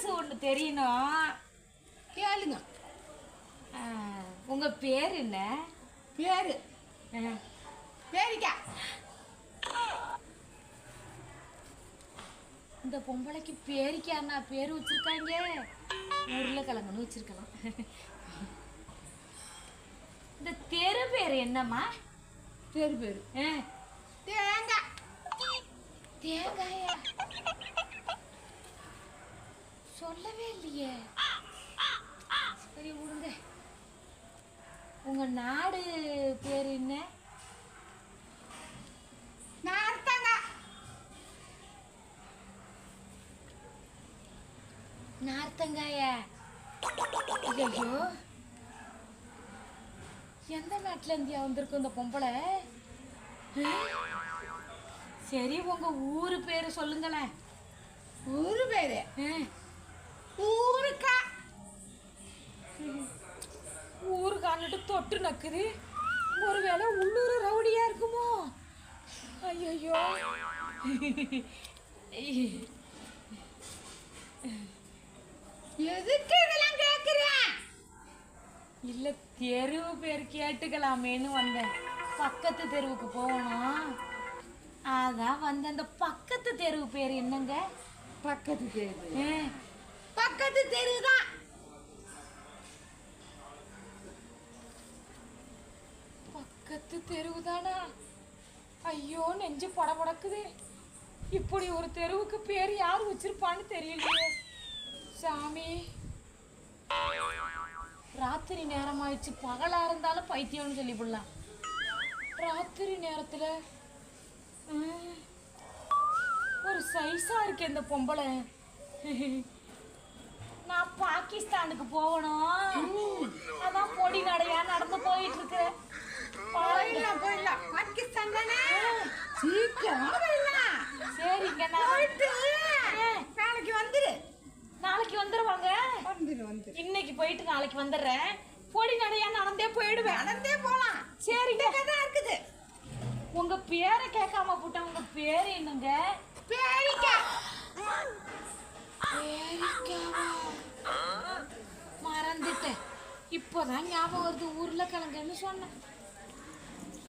புதுசு ஒன்று தெரியணும். கேளுங்க. உங்க பேர் என்ன? பேரு பேரிக்கா. இந்த பொம்பளைக்கு பேரிக்கான்னா பேர் வச்சிருக்காங்க. உருளைக்கிழங்குன்னு வச்சிருக்கலாம். இந்த தெரு பேர் என்னம்மா? தெரு பேரு தேங்காய். தேங்காயா? சொல்லவே இல்லையே. சரி விடுங்க. உங்க நாடு பேர் என்ன? நார்த்தங்காய். நார்த்தங்காயா? ஐயோ, எந்த நாட்டுல இந்தியா வந்திருக்கும் இந்த பொம்பளை? சரி உங்க ஊரு பேரு சொல்லுங்களேன். ஊரு பேரு ஊருக்கா. ஊருக்கான்னுட்டு தொட்டு நக்குது. ஒருவேளை உள்ளூர் ரவுடியா இருக்குமோ? ஐயோ, எதுக்கு இதெல்லாம் கேக்குறேன்? இல்ல தெருவு பேர் கேட்டுக்கலாமேன்னு வந்தேன். பக்கத்து தெருவுக்கு போகணும், அதான் வந்த. அந்த பக்கத்து தெருவு பேர் என்னங்க? பக்கத்து தெரு. பக்கத்து தெருதான். பக்கத்து தெருவுதானா? ஐயோ, நெஞ்சு படபடக்குது. இப்படி ஒரு தெருவுக்கு பேர் யார் வச்சிருப்பான்னு தெரியலையே. சாமி, ராத்திரி நேரம் ஆயிடுச்சு. பகலா இருந்தாலும் பைத்தியம்னு சொல்லிவிடலாம். ராத்திரி நேரத்துல ஒரு சைஸா இருக்கு இந்த பொம்பளை. நான் பாகிஸ்தானுக்கு போகணும், அதான் பொடி நடையா நடந்து போயிட்டு இருக்கிறேன். போயிடலாம். பாகிஸ்தான் தானே? சீக்கிரம் போயிடலாம். சரிங்க, நாளைக்கு வந்துரு. நாளைக்கு வந்துருவாங்க. வந்துரு. இன்னைக்கு போயிட்டு நாளைக்கு வந்துடுறேன். பொடி நடையா நடந்தே போயிடுவேன். நடந்தே போலாம். சரிங்க. இருக்குது. உங்க பேரை கேட்காம போட்டேன். உங்க பேரு என்னங்க? பேரிக்கா. பேரிக்காவா? மறந்துட்டேன். இப்போதான் ஞாபகம் வருது. உருளைக்கிழங்குன்னு சொன்னேன்.